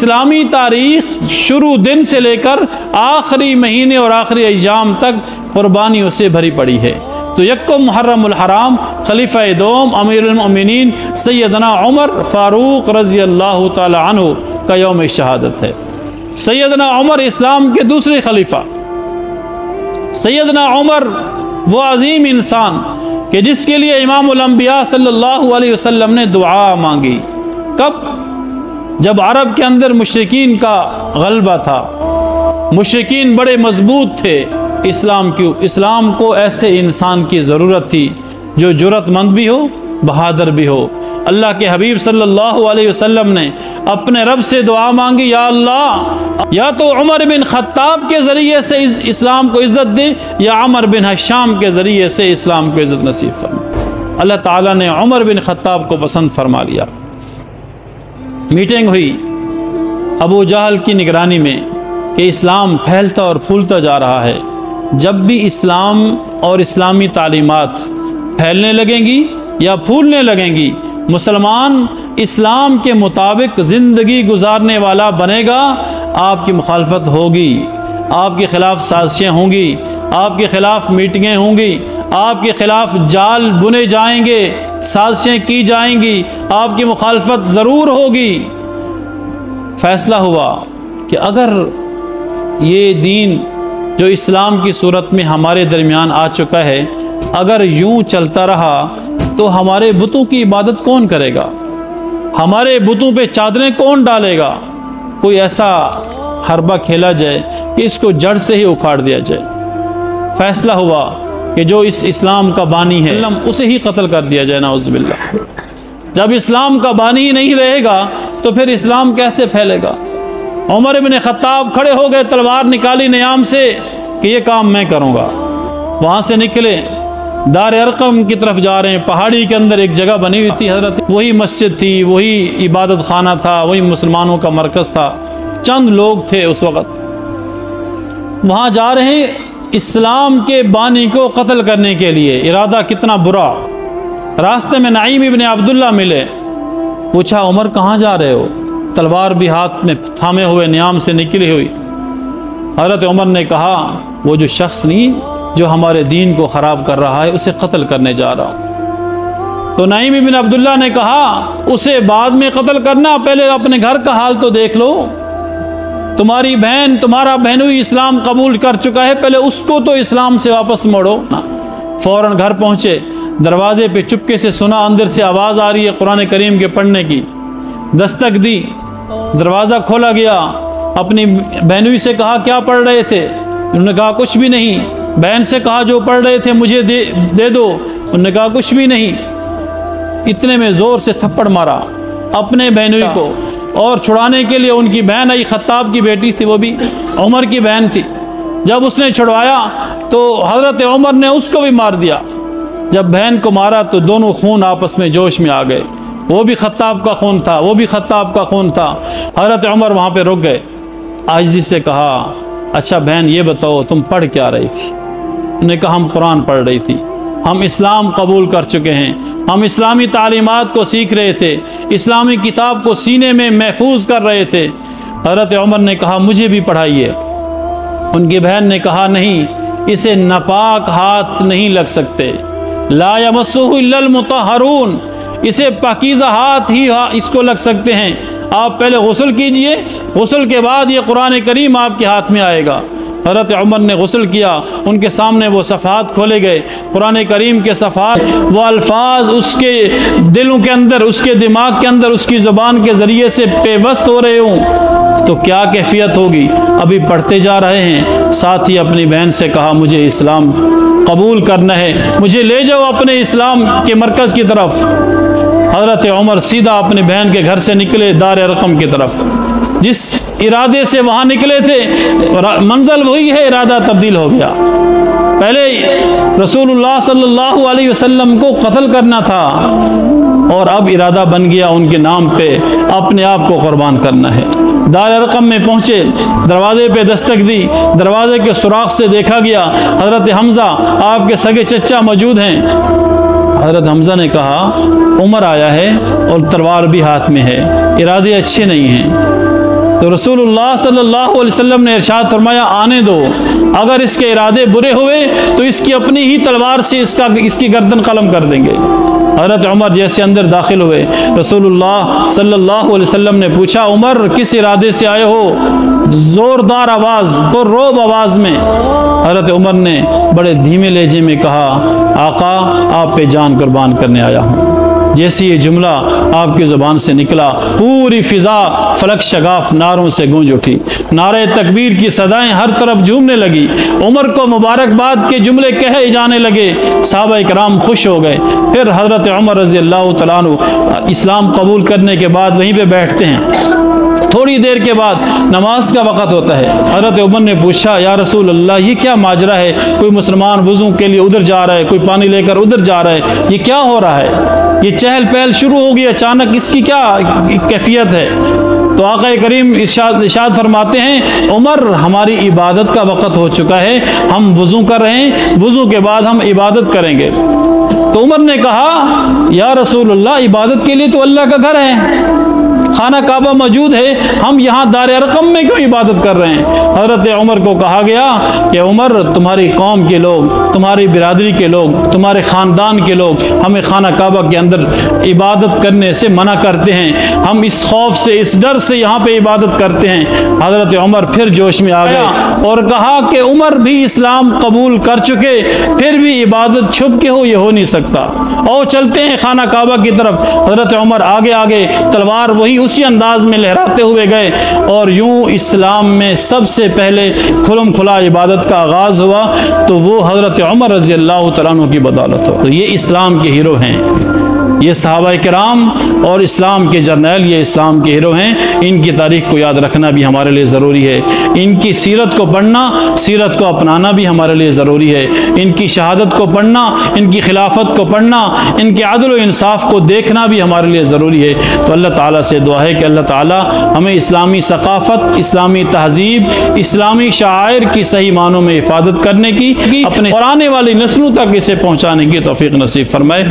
اسلامی تاریخ شروع دن سے لے کر آخری مہینے اور آخری ایام تک قربانیوں سے بھری پڑی ہے۔ تو یکم محرم الحرام خلیفہ دوم امیر المؤمنین سیدنا عمر فاروق رضی اللہ تعالی عنہ کا یوم شہادت ہے۔ سیدنا عمر اسلام کے دوسرے خلیفہ، سیدنا عمر وہ عظیم انسان کہ جس کے لیے امام الانبیاء صلی اللہ علیہ وسلم نے دعا مانگی۔ کب؟ جب عرب کے اندر مشرکین کا غلبہ تھا، مشرکین بڑے مضبوط تھے، اسلام کو ایسے انسان کی ضرورت تھی جو جرأت مند بھی ہو، بہادر بھی ہو۔ اللہ کے حبیب صلی اللہ علیہ وسلم نے اپنے رب سے دعا مانگی، یا اللہ یا تو عمر بن خطاب کے ذریعے سے اسلام کو عزت دے، یا عمر بن حشام کے ذریعے سے اسلام کو عزت نصیب فرما۔ اللہ تعالیٰ نے عمر بن خطاب کو پسند فرما لیا۔ میٹنگ ہوئی ابو جہل کی نگرانی میں کہ اسلام پھیلتا اور پھولتا جا رہا ہے، جب بھی اسلام اور اسلامی تعلیمات پھیلنے لگیں گی یا پھولنے لگیں گی، مسلمان اسلام کے مطابق زندگی گزارنے والا بنے گا، آپ کی مخالفت ہوگی، آپ کے خلاف سازشیں ہوں گی، آپ کے خلاف میٹنگیں ہوں گی، آپ کے خلاف جال بنے جائیں گے، سازشیں کی جائیں گی، آپ کی مخالفت ضرور ہوگی۔ فیصلہ ہوا کہ اگر یہ دین جو اسلام کی صورت میں ہمارے درمیان آ چکا ہے، اگر یوں چلتا رہا تو ہمارے بتوں کی عبادت کون کرے گا؟ ہمارے بتوں پہ چادریں کون ڈالے گا؟ کوئی ایسا حربہ کھیلا جائے کہ اس کو جڑ سے ہی اکھاڑ دیا جائے۔ فیصلہ ہوا کہ جو اس اسلام کا بانی ہے اسے ہی قتل کر دیا جائے، نعوذ باللہ۔ جب اسلام کا بانی ہی نہیں رہے گا تو پھر اسلام کیسے پھیلے گا؟ عمر بن خطاب کھڑے ہو گئے، تلوار نکالی نیام سے کہ یہ کام میں کروں گا۔ وہاں سے نکلے، دار ارقم کی طرف جا رہے ہیں۔ پہاڑی کے اندر ایک جگہ بنی ہوئی تھی حضرت، وہی مسجد تھی، وہی عبادت خانہ تھا، وہی مسلمانوں کا مرکز تھا، چند لوگ تھے اس وقت۔ وہاں جا رہے ہیں اسلام کے بانی کو قتل کرنے کے لیے، ارادہ کتنا برا۔ راستے میں نعیم ابن عبداللہ ملے، پوچھا عمر کہاں جا رہے ہو؟ تلوار بھی ہاتھ میں تھامے ہوئے، نیام سے نکلی ہوئی۔ حضرت عمر نے کہا وہ جو شخص نہیں جو ہمارے دین کو خراب کر رہا ہے اسے قتل کرنے جا رہا ہوں۔ تو نعیم ابن عبداللہ نے کہا اسے بعد میں قتل کرنا، پہلے اپنے گھر کا حال تو دیکھ لو۔ تمہاری بہن، تمہارا بہنوئی اسلام قبول کر چکا ہے، پہلے اس کو تو اسلام سے واپس موڑو۔ فوراً گھر پہنچے، دروازے پہ چپکے سے سنا اندر سے آواز آ رہی ہے قرآن کریم کے پڑھنے کی۔ دستک دی، دروازہ کھولا گیا، اپنی بہنوئی سے کہا کیا پڑھ رہے تھے؟ انہوں نے کہا کچھ بھی نہیں۔ بہن سے کہا جو پڑھ رہے تھے مجھے دے دو۔ انہوں نے کہا کچھ بھی نہیں۔ اتنے میں زور سے تھپڑ مارا اپنے بہنوئی کو، اور چھڑانے کے لیے ان کی بہن آئی، خطاب کی بیٹی تھی، وہ بھی عمر کی بہن تھی۔ جب اس نے چھڑوایا تو حضرت عمر نے اس کو بھی مار دیا۔ جب بہن کو مارا تو دونوں خون آپس میں جوش میں آ گئے، وہ بھی خطاب کا خون تھا، وہ بھی خطاب کا خون تھا۔ حضرت عمر وہاں پہ رک گئے، عاجزی سے کہا اچھا بہن یہ بتاؤ تم پڑھ کیا رہی تھی؟ انہوں نے کہا ہم قرآن پڑھ رہی تھی، ہم اسلام قبول کر چکے ہیں، ہم اسلامی تعلیمات کو سیکھ رہے تھے، اسلامی کتاب کو سینے میں محفوظ کر رہے تھے۔ حضرت عمر نے کہا مجھے بھی پڑھائیے۔ ان کی بہن نے کہا نہیں، اسے ناپاک ہاتھ نہیں لگ سکتے، لا یمسہ الا المطہرون، اسے پاکیزہ ہاتھ ہی اس کو لگ سکتے ہیں۔ آپ پہلے غسل کیجئے، غسل کے بعد یہ قرآن کریم آپ کے ہاتھ میں آئے گا۔ حضرت عمر نے غسل کیا، ان کے سامنے وہ صفحات کھولے گئے، قرآن کریم کے صفحات، وہ الفاظ اس کے دلوں کے اندر، اس کے دماغ کے اندر، اس کی زبان کے ذریعے سے پیوست ہو رہے ہوں تو کیا کیفیت ہوگی؟ ابھی پڑھتے جا رہے ہیں۔ ساتھ ہی اپنی بہن سے کہا مجھے اسلام قبول کرنا ہے، مجھے لے جاؤ اپنے اسلام کے مرکز کی طرف۔ حضرت عمر سیدھا اپنی بہن کے گھر سے نکلے دار ارقم کی طرف۔ جس ارادے سے وہاں نکلے تھے منزل وہی ہے، ارادہ تبدیل ہو گیا۔ پہلے رسول اللہ صلی اللہ علیہ وسلم کو قتل کرنا تھا، اور اب ارادہ بن گیا ان کے نام پہ اپنے آپ کو قربان کرنا ہے۔ دار ارقم میں پہنچے، دروازے پہ دستک دی، دروازے کے سوراخ سے دیکھا گیا حضرت حمزہ آپ کے سگے چچا موجود ہیں۔ حضرت حمزہ نے کہا عمر آیا ہے اور تلوار بھی ہاتھ میں ہے، ارادے اچھے نہیں ہیں۔ تو رسول اللہ صلی اللہ علیہ وسلم نے ارشاد فرمایا آنے دو، اگر اس کے ارادے برے ہوئے تو اس کی اپنی ہی تلوار سے اس کی گردن قلم کر دیں گے۔ حضرت عمر جیسے اندر داخل ہوئے، رسول اللہ صلی اللہ علیہ وسلم نے پوچھا عمر کس ارادے سے آئے ہو؟ زوردار آواز، پرروب آواز میں حضرت عمر نے بڑے دھیمے لہجے میں کہا آقا آپ پہ جان قربان کرنے آیا ہوں۔ جیسے یہ جملہ آپ کی زبان سے نکلا پوری فضا فلک شگاف نعروں سے گونج اٹھی، نعرہ تکبیر کی صدائیں ہر طرف جھومنے لگی، عمر کو مبارکباد کے جملے کہے جانے لگے، صحابہ کرام خوش ہو گئے۔ پھر حضرت عمر رضی اللہ تعالیٰ عنہ اسلام قبول کرنے کے بعد وہیں پہ بیٹھتے ہیں۔ تھوڑی دیر کے بعد نماز کا وقت ہوتا ہے، حضرت عمر نے پوچھا یا رسول اللہ یہ کیا ماجرا ہے؟ کوئی مسلمان وضو کے لیے ادھر جا رہا ہے، کوئی پانی لے کر ادھر جا رہا ہے، یہ کیا ہو رہا ہے؟ یہ چہل پہل شروع ہوگی اچانک، اس کی کیا کیفیت ہے؟ تو آقا کریم ارشاد فرماتے ہیں عمر ہماری عبادت کا وقت ہو چکا ہے، ہم وضو کر رہے ہیں، وضو کے بعد ہم عبادت کریں گے۔ تو عمر نے کہا یا رسول اللہ عبادت کے لیے تو اللہ کا گھر ہے، خانہ کعبہ موجود ہے، ہم یہاں دار ارقم میں کیوں عبادت کر رہے ہیں؟ حضرت عمر کو کہا گیا کہ عمر تمہاری قوم کے لوگ، تمہاری برادری کے لوگ، تمہارے خاندان کے لوگ ہمیں خانہ کعبہ کے اندر عبادت کرنے سے منع کرتے ہیں، ہم اس خوف سے اس ڈر سے یہاں پہ عبادت کرتے ہیں۔ حضرت عمر پھر جوش میں آ گیا اور کہا کہ عمر بھی اسلام قبول کر چکے، پھر بھی عبادت چھپ کے ہو یہ ہو نہیں سکتا، اور چلتے ہیں خانہ کعبہ کی طرف۔ حضرت عمر آگے آگے تلوار وہی اسی انداز میں لہراتے ہوئے گئے، اور یوں اسلام میں سب سے پہلے کھلم کھلا عبادت کا آغاز ہوا، تو وہ حضرت عمر رضی اللہ تعالیٰ عنہ کی بدولت ہو۔ تو یہ اسلام کے ہیرو ہیں، یہ صحابہ کرام اور اسلام کے جرنیل، یہ اسلام کے ہیرو ہیں۔ ان کی تاریخ کو یاد رکھنا بھی ہمارے لیے ضروری ہے، ان کی سیرت کو پڑھنا، سیرت کو اپنانا بھی ہمارے لیے ضروری ہے، ان کی شہادت کو پڑھنا، ان کی خلافت کو پڑھنا، ان کے عدل و انصاف کو دیکھنا بھی ہمارے لیے ضروری ہے۔ تو اللہ تعالیٰ سے دعا ہے کہ اللہ تعالیٰ ہمیں اسلامی ثقافت، اسلامی تہذیب، اسلامی شعائر کی صحیح معنوں میں حفاظت کرنے کی، اپنے اور آنے والی نسلوں تک اسے پہنچانے کی توفیق نصیب فرمائے۔